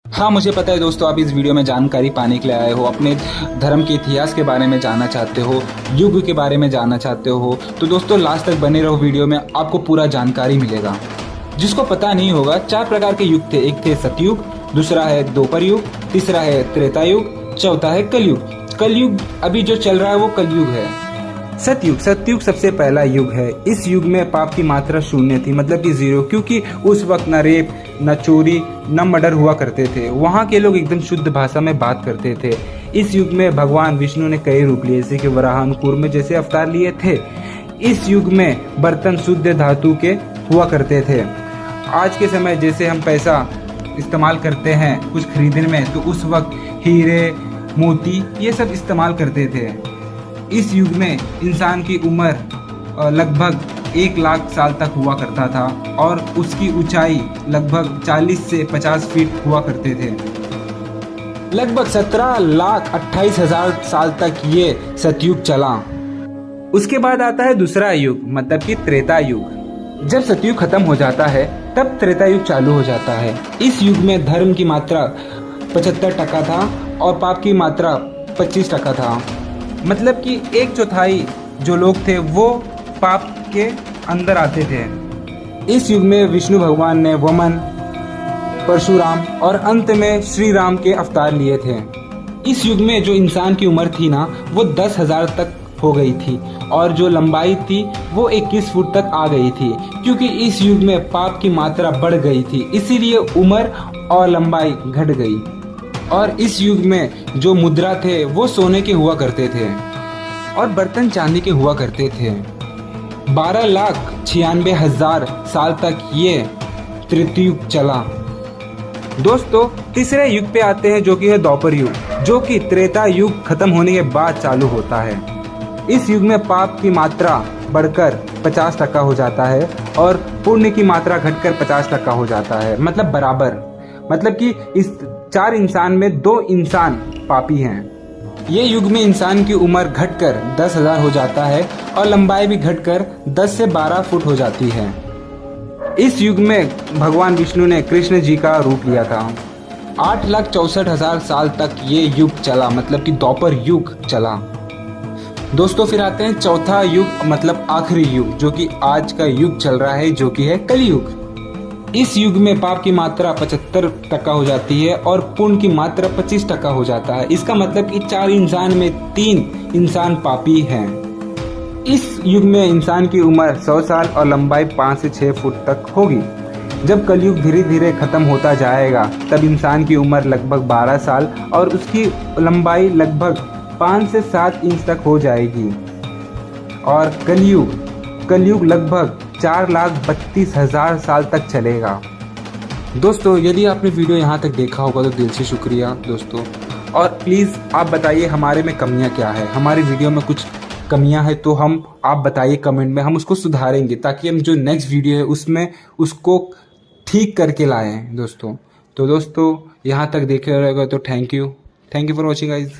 हाँ, मुझे पता है दोस्तों, आप इस वीडियो में जानकारी पाने के लिए आए हो, अपने धर्म के इतिहास के बारे में जानना चाहते हो, युग के बारे में जानना चाहते हो। तो दोस्तों लास्ट तक बने रहो, वीडियो में आपको पूरा जानकारी मिलेगा। जिसको पता नहीं होगा, 4 प्रकार के युग थे। एक थे सतयुग, दूसरा है द्वापर युग, तीसरा है त्रेता युग, चौथा है कलयुग। कलयुग अभी जो चल रहा है वो कलयुग है। सतयुग सबसे पहला युग है। इस युग में पाप की मात्रा शून्य थी, मतलब कि 0, क्योंकि उस वक्त न रेप, न चोरी, न मर्डर हुआ करते थे। वहाँ के लोग एकदम शुद्ध भाषा में बात करते थे। इस युग में भगवान विष्णु ने कई रूप लिए, जैसे कि वराह, कूर्म जैसे अवतार लिए थे। इस युग में बर्तन शुद्ध धातु के हुआ करते थे। आज के समय जैसे हम पैसा इस्तेमाल करते हैं कुछ खरीदने में, तो उस वक्त हीरे, मोती ये सब इस्तेमाल करते थे। इस युग में इंसान की उम्र लगभग 1 लाख साल तक हुआ करता था और उसकी ऊंचाई लगभग 40 से 50 फीट हुआ करते थे। लगभग 17,28,000 साल तक ये सतयुग चला। उसके बाद आता है दूसरा युग, मतलब कि त्रेता युग। जब सतयुग खत्म हो जाता है तब त्रेता युग चालू हो जाता है। इस युग में धर्म की मात्रा 75% था और पाप की मात्रा 25% था। मतलब कि 1/4 जो लोग थे वो पाप के अंदर आते थे। इस युग में विष्णु भगवान ने वमन, परशुराम और अंत में श्री राम के अवतार लिए थे। इस युग में जो इंसान की उम्र थी ना, वो 10,000 तक हो गई थी और जो लंबाई थी वो 21 फुट तक आ गई थी, क्योंकि इस युग में पाप की मात्रा बढ़ गई थी, इसीलिए उम्र और लंबाई घट गई। और इस युग में जो मुद्रा थे वो सोने के हुआ करते थे और बर्तन चांदी के हुआ करते थे। 12,96,000 साल तक ये त्रेतयुग चला। दोस्तों तीसरे युग पे आते हैं, जो कि है द्वापर युग, जो कि त्रेता युग खत्म होने के बाद चालू होता है। इस युग में पाप की मात्रा बढ़कर 50% हो जाता है और पुण्य की मात्रा घटकर 50% हो जाता है, मतलब बराबर। मतलब कि इस 4 इंसान में 2 इंसान पापी हैं। ये युग में इंसान की उम्र घटकर 10,000 हो जाता है और लंबाई भी घटकर 10 से 12 फुट हो जाती है। इस युग में भगवान विष्णु ने कृष्ण जी का रूप लिया था। 8,64,000 साल तक ये युग चला, मतलब कि द्वापर युग चला। दोस्तों फिर आते हैं चौथा युग, मतलब आखिरी युग, जो कि आज का युग चल रहा है, जो कि है कलयुग। इस युग में पाप की मात्रा 75% हो जाती है और पुण्य की मात्रा 25% हो जाता है। इसका मतलब कि 4 इंसान में 3 इंसान पापी हैं। इस युग में इंसान की उम्र 100 साल और लंबाई 5 से 6 फुट तक होगी। जब कलयुग धीरे धीरे खत्म होता जाएगा तब इंसान की उम्र लगभग 12 साल और उसकी लंबाई लगभग 5 से 7 इंच तक हो जाएगी। और कलयुग लगभग 4,32,000 साल तक चलेगा। दोस्तों यदि आपने वीडियो यहाँ तक देखा होगा तो दिल से शुक्रिया दोस्तों। और प्लीज़ आप बताइए हमारे में कमियाँ क्या है, हमारी वीडियो में कुछ कमियाँ है तो आप बताइए कमेंट में, हम उसको सुधारेंगे ताकि हम जो नेक्स्ट वीडियो है उसमें उसको ठीक करके लाएँ दोस्तों। तो दोस्तों यहाँ तक देखे रहेगा तो thank you for watching guys.